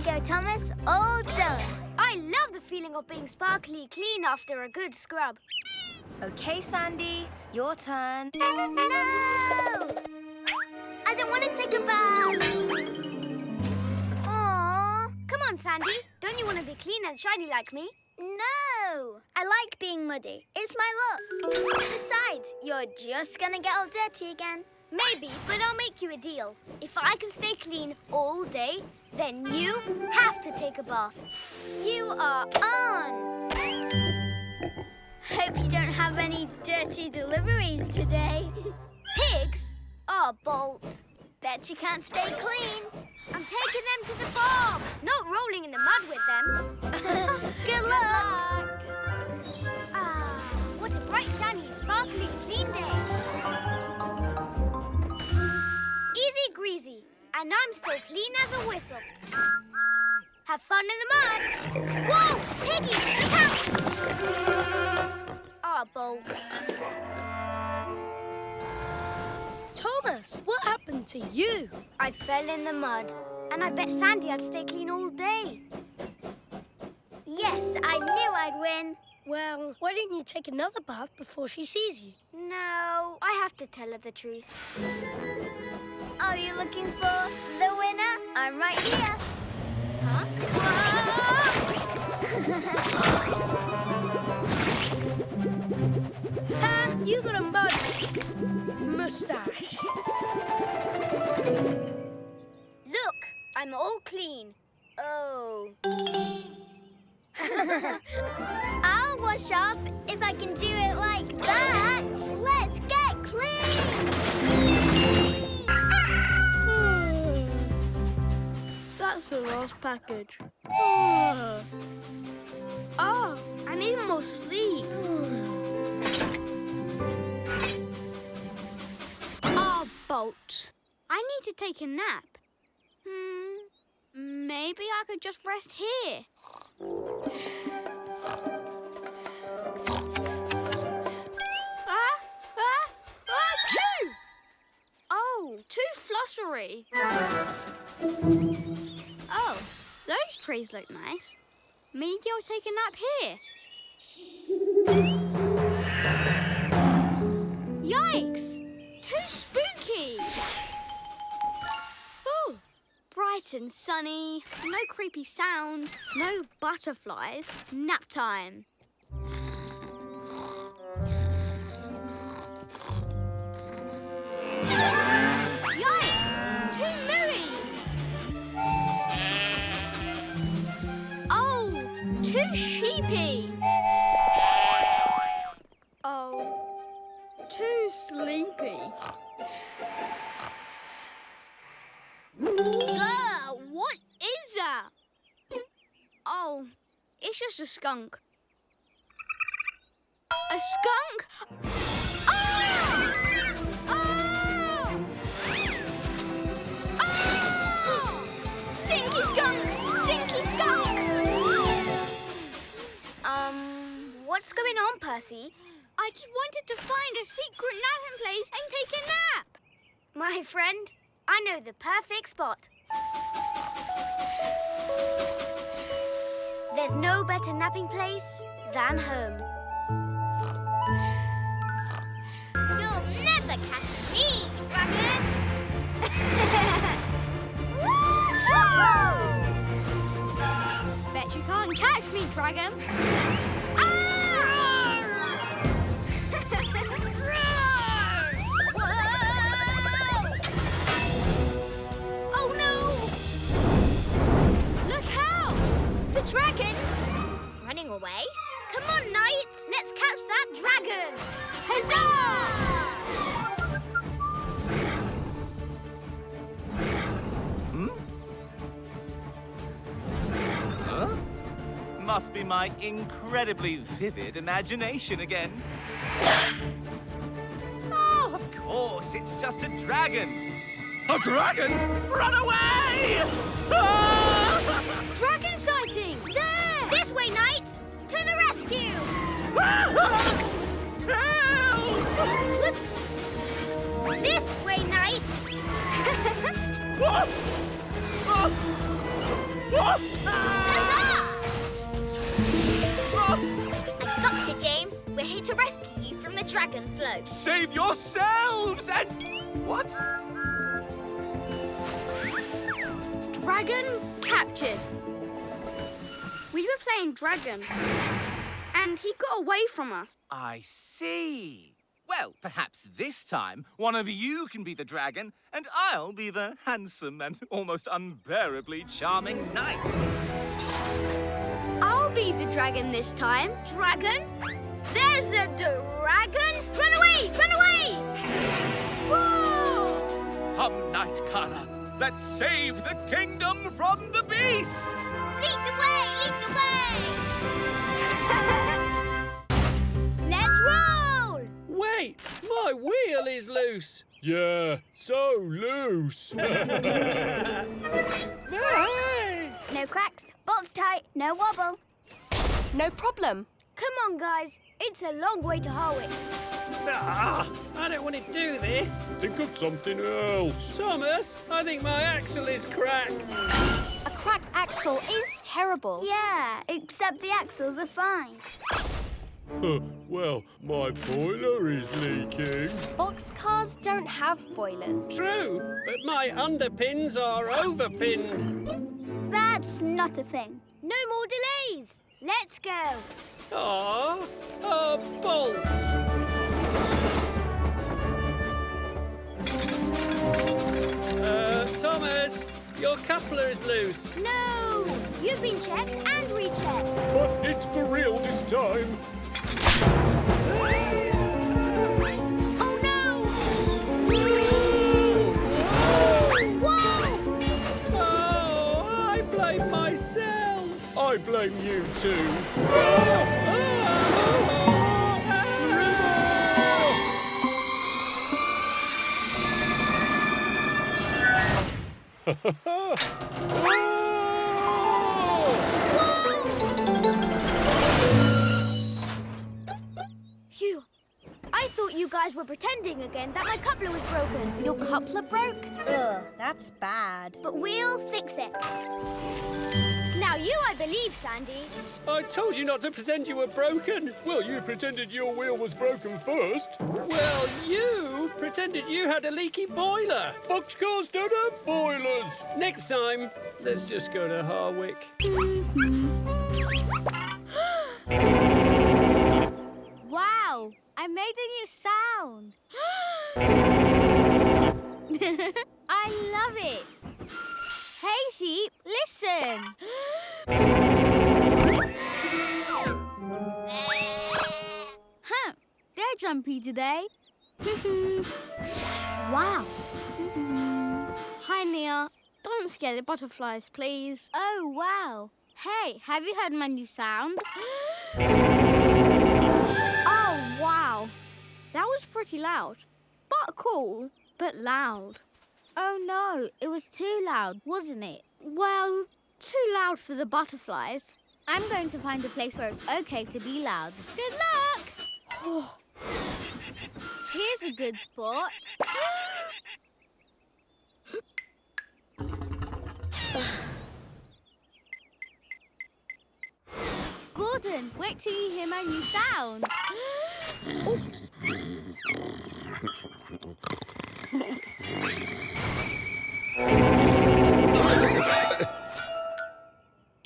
go, Thomas. All done. I love the feeling of being sparkly clean after a good scrub. OK, Sandy, your turn. No! I don't want to take a bath. Aww. Come on, Sandy. Don't you want to be clean and shiny like me? No! I like being muddy. It's my look. Besides, you're just going to get all dirty again. Maybe, but I'll make you a deal. If I can stay clean all day, then you have to take a bath. You are on! Hope you don't have any dirty deliveries today. Pigs are bolts. Bet you can't stay clean. I'm taking them to the farm, not rolling in the mud with them. Good luck. Ah, what a bright, shiny, sparkly, clean day. Easy greasy, and I'm still clean as a whistle. Have fun in the mud. Whoa, Piggy, look out! Ah, bolts. Thomas, what happened to you? I fell in the mud, and I bet Sandy I'd stay clean all day. Yes, I knew I'd win. Well, why didn't you take another bath before she sees you? No, I have to tell her the truth. Are you looking for the winner? I'm right here. Huh? Ha! You got a mud mustache. Look, I'm all clean. Oh. I'll wash off if I can do it like that. Let's get clean. That's the last package. Oh, I need more sleep. Oh, bolts. I need to take a nap. Maybe I could just rest here. Achoo! Oh, too flossery. Oh, those trees look nice. Maybe I'll take a nap here. Yikes! Too spooky! Oh, bright and sunny, no creepy sounds, no butterflies. Nap time. Yikes! Too mooey! Oh, too sheepy! Oh, Too sleepy. what is that? Oh, it's just a skunk. A skunk? Oh! Oh! Oh! Stinky skunk! Stinky skunk! What's going on, Percy? I just wanted to find a secret napping place and take a nap. My friend, I know the perfect spot. There's no better napping place than home. You'll never catch me, dragon. Bet you can't catch me, dragon. Oh no! Look out! The dragons! Running away? Come on, knights! Let's catch that dragon! Huzzah! Huh? Must be my incredibly vivid imagination again. Oh, of course, it's just a dragon. A dragon? Run away! Ah! Dragon sighting! There! This way, knights! To the rescue! Help! Whoops! This way, knights! What? Gotcha, James. We're here to rescue you from the dragon float. Save yourselves and... What? Dragon captured. We were playing dragon, and he got away from us. I see. Well, perhaps this time one of you can be the dragon and I'll be the handsome and almost unbearably charming knight. I'll be the dragon this time. Dragon? There's a dragon? Run away! Run away! Whoa! Come, Knight Kana, let's save the kingdom from the beast! Lead the way! Lead the way! Let's roll! Wait, my wheel is loose. Yeah, so loose. Hey! No cracks, bolts tight, no wobble. No problem. Come on, guys. It's a long way to Harwick. Ah, I don't want to do this. Think of something else. Thomas, I think my axle is cracked. A cracked axle is terrible. Yeah, except the axles are fine. Well, my boiler is leaking. Boxcars don't have boilers. True, but my underpins are overpinned. That's not a thing. No more delays. Let's go. Ah, a bolt. Thomas, your coupler is loose. No! You've been checked and rechecked. But it's for real this time. Oh, no! Whoa! Oh, I blame myself. I blame you too. Phew. I thought you guys were pretending again that my coupler was broken. Your coupler broke? Ugh, that's bad. But we'll fix it. Now you I believe, Sandy. I told you not to pretend you were broken. Well, you pretended your wheel was broken first. Well, you pretended you had a leaky boiler. Boxcars don't have boilers. Next time, let's just go to Harwick. Wow, I made a new sound. I love it. Hey, sheep, listen. Huh, they're jumpy today. Wow. Hi, Nia. Don't scare the butterflies, please. Oh, wow. Hey, have you heard my new sound? Oh, wow. That was pretty loud. But cool, but loud. Oh, no. It was too loud, wasn't it? Well, too loud for the butterflies. I'm going to find a place where it's okay to be loud. Good luck! Here's a good spot. Gordon, wait till you hear my new sound.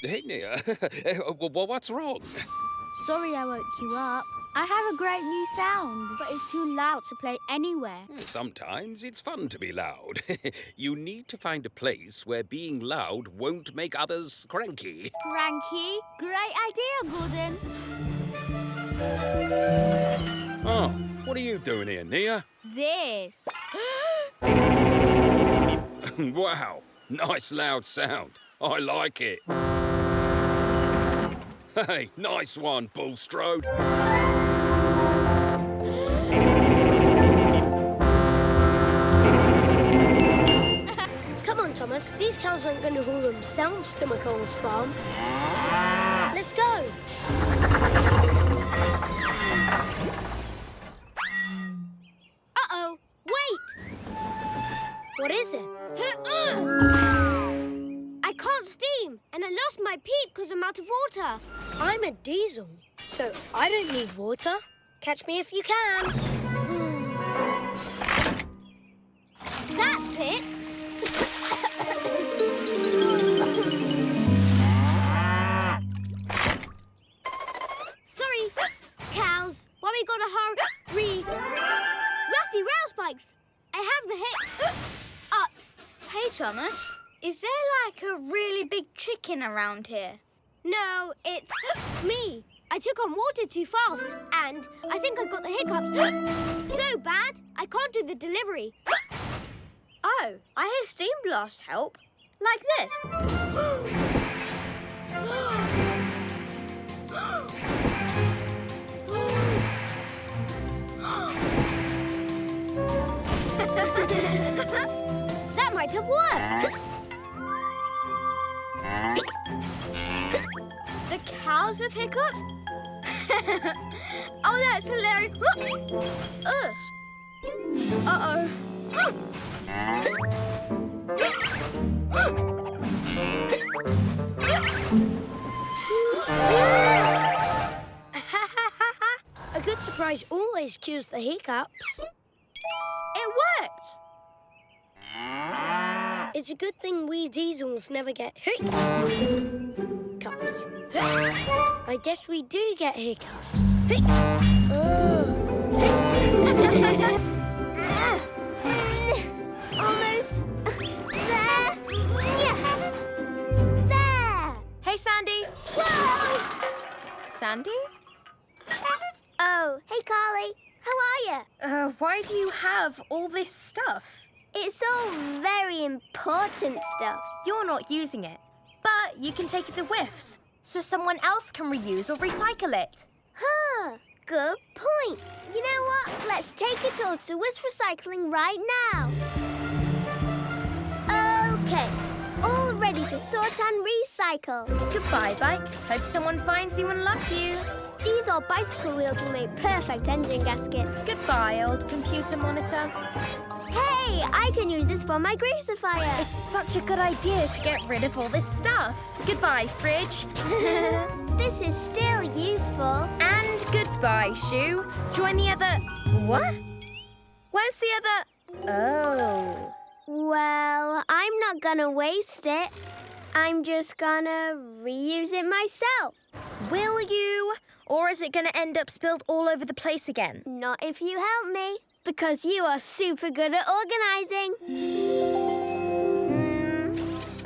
Hey, Nia. What's wrong? Sorry I woke you up. I have a great new sound, but it's too loud to play anywhere. Sometimes it's fun to be loud. You need to find a place where being loud won't make others cranky. Cranky? Great idea, Gordon. Oh, what are you doing here, Nia? This. Wow, nice loud sound. I like it. Hey, nice one, Bulstrode. Come on, Thomas. These cows aren't going to haul themselves to McCall's farm. Let's go. Uh-oh. Wait! What is it? I can't steam. steam, and I lost my peep because I'm out of water. I'm a diesel, so I don't need water. Catch me if you can. That's it. Sorry, cows. Why we gotta hurry? Rusty rail spikes. I have the hiccups. Hey, Thomas. Is there like a really big chicken around here? No, it's me. I took on water too fast, and I think I got the hiccups so bad I can't do the delivery. Oh, I hear steam blast help. Like this. That might have worked. The cows have hiccups? Oh, that's hilarious. Us. Uh-oh. A good surprise always cures the hiccups. It worked. It's a good thing we diesels never get hiccups. I guess we do get hiccups. Almost there. Yeah. There. Hey, Sandy. Whoa! Sandy? Oh, hey, Carly. How are you? Why do you have all this stuff? It's all very important stuff. You're not using it, but you can take it to whiffs, so someone else can reuse or recycle it. Huh. Good point. You know what? Let's take it all to Wish Recycling right now. Okay. All ready to sort and recycle. Goodbye, bike. Hope someone finds you and loves you. These old bicycle wheels will make perfect engine gaskets. Goodbye, old computer monitor. Hey, I can use this for my greasifier. It's such a good idea to get rid of all this stuff. Goodbye, fridge. This is still useful. And goodbye, shoe. Join the other... What? Where's the other... Oh. Well, I'm not gonna waste it. I'm just gonna reuse it myself. Will you? Or is it going to end up spilled all over the place again? Not if you help me, because you are super good at organising.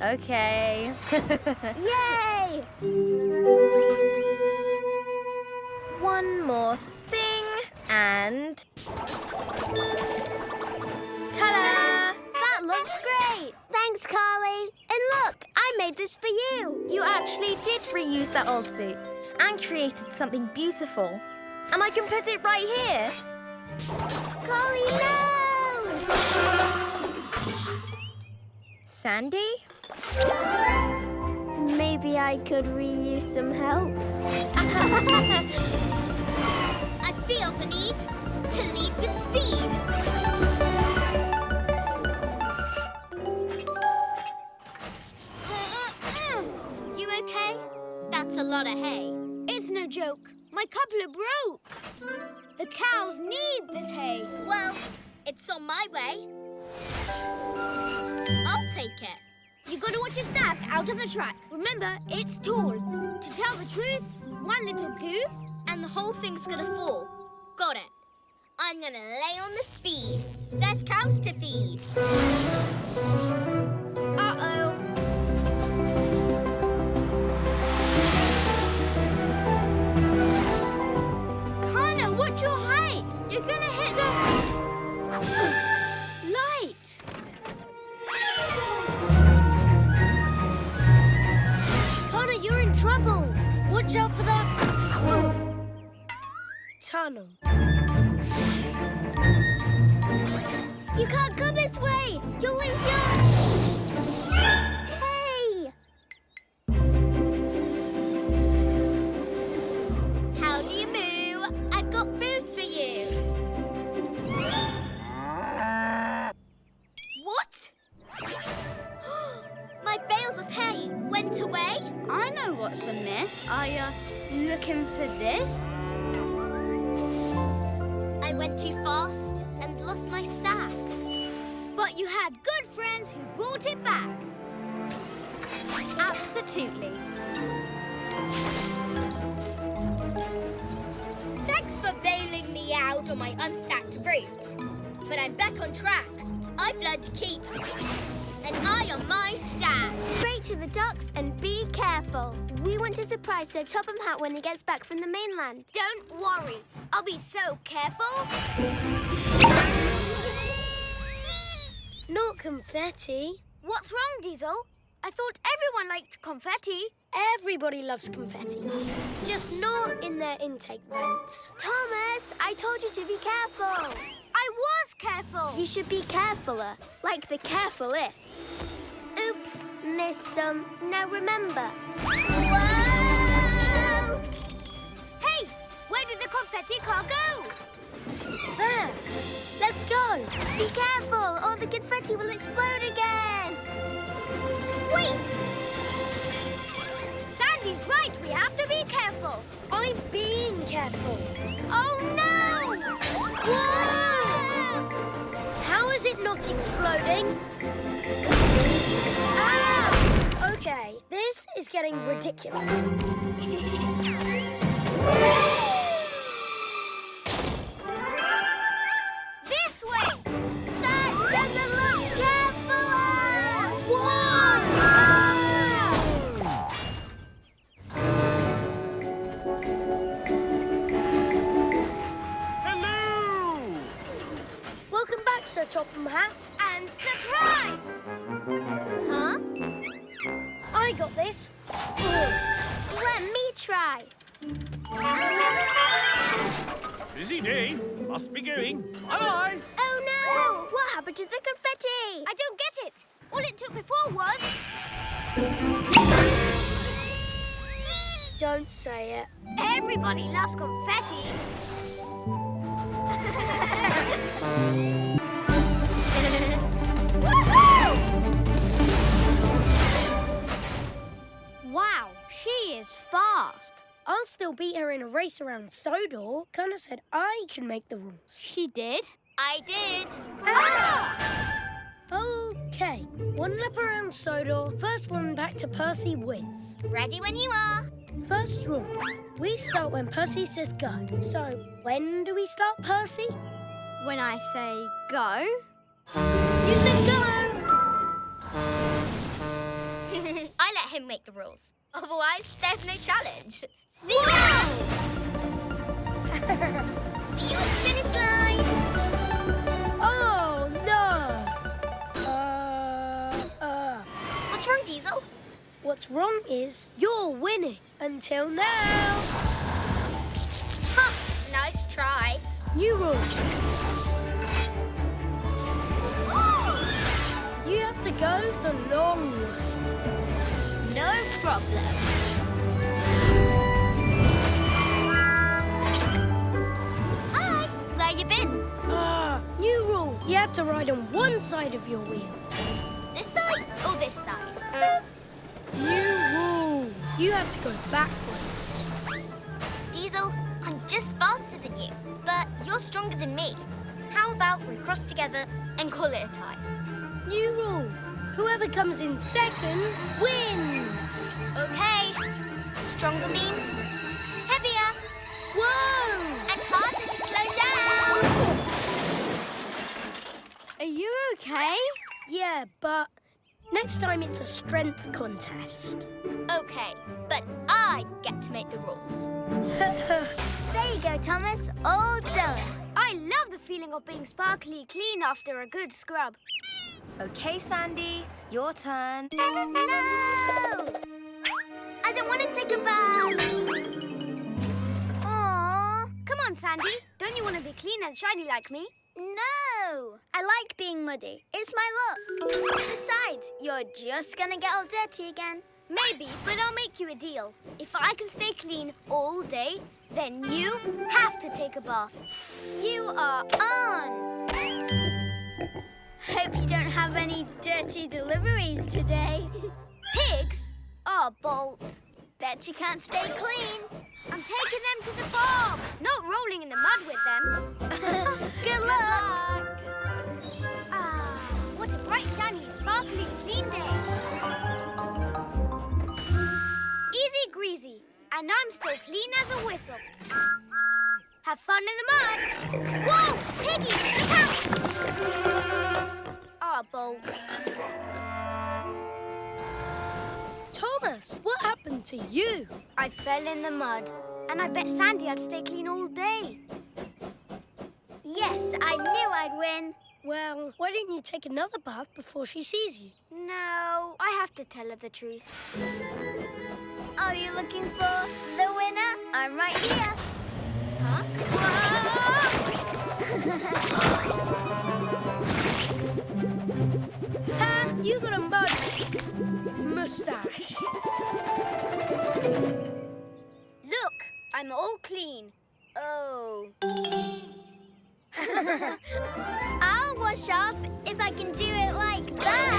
Okay. Yay! One more thing, and... Ta-da! That looks great. Thanks, Carly. And look, I made this for you. You actually did reuse that old boot and created something beautiful. And I can put it right here. Carly, no! Sandy? Maybe I could reuse some help. I feel the need to lead with speed. You okay? That's a lot of hay. It's no joke. My coupler broke. The cows need this hay. Well, it's on my way. I'll take it. You gotta watch your step out of the track. Remember, it's tall. To tell the truth, one little goof And the whole thing's gonna fall. Got it. I'm gonna lay on the speed. There's cows to feed. Uh-oh. Connor, watch your height. You're gonna hit the light. Connor, you're in trouble. Watch out for that tunnel. You can't go this way. You'll lose your... Hey! How do you moo? I've got food for you. What? My bales of hay went away. I know what's amiss. Are you looking for this? I went too fast and lost my stack. But you had good friends who brought it back. Absolutely. Thanks for bailing me out on my unstacked route. But I'm back on track. I've learned to keep an eye on my stack. Pray to the ducks and be careful. We want to surprise Sir Topham Hatt when he gets back from the mainland. Don't worry. I'll be so careful. Not confetti. What's wrong, Diesel? I thought everyone liked confetti. Everybody loves confetti. Just not in their intake vents. Thomas, I told you to be careful. I was careful. You should be carefuler, like the carefulest. Oops, missed some. Now remember. Whoa! Hey, where did the confetti car go? There. Let's go. Be careful, or the confetti will explode again. Wait! Sandy's right, we have to be careful. I'm being careful. Oh, no! Whoa! How is it not exploding? Ah! Okay, this is getting ridiculous. This way! That doesn't look careful! Hello! Welcome back, Sir Topham Hatt. And surprise! Huh? I got this. Let me try. Busy day. Must be going. Bye-bye. Oh, no! What happened to the confetti? I don't get it. All it took before was... Don't say it. Everybody loves confetti. Woohoo! Wow, she is fast. I'll still beat her in a race around Sodor. Connor said I can make the rules. She did? I did. Okay, one lap around Sodor. First one back to Percy wins. Ready when you are. First rule, we start when Percy says go. So, when do we start, Percy? When I say go. You said go! I let him make the rules. Otherwise, there's no challenge. See you! See you at the finish line. Oh, no! What's wrong, Diesel? What's wrong is you're winning until now. Huh, nice try. New rule. You have to go the long way. No problem. Hi, where you been? New rule. You have to ride on one side of your wheel. This side or this side? New rule. You have to go backwards. Diesel, I'm just faster than you, but you're stronger than me. How about we cross together and call it a tie? New rule. Whoever comes in second wins. Okay. Stronger means heavier. Whoa! And harder to slow down. Are you okay? Yeah, but next time it's a strength contest. Okay, but I get to make the rules. There you go, Thomas. All done. I love the feeling of being sparkly clean after a good scrub. Okay, Sandy, your turn. No! I don't want to take a bath. Aww. Come on, Sandy. Don't you want to be clean and shiny like me? No. I like being muddy. It's my look. Besides, you're just going to get all dirty again. Maybe, but I'll make you a deal. If I can stay clean all day, then you have to take a bath. You are on. Hope you don't have any dirty deliveries today. Pigs? Oh, Bolt. Bet you can't stay clean. I'm taking them to the farm. Not rolling in the mud with them. Good luck. Ah, what a bright, shiny, sparkling, clean day. Easy greasy. And I'm still clean as a whistle. Have fun in the mud. Whoa! Piggy, look out! Ah, Bolt. Thomas, what happened to you? I fell in the mud, and I bet Sandy I'd stay clean all day. Yes, I knew I'd win. Well, why didn't you take another bath before she sees you? No, I have to tell her the truth. Are you looking for the winner? I'm right here. Huh? Ah, you got a mud mustache. Look, I'm all clean. Oh. I'll wash off if I can do it like that.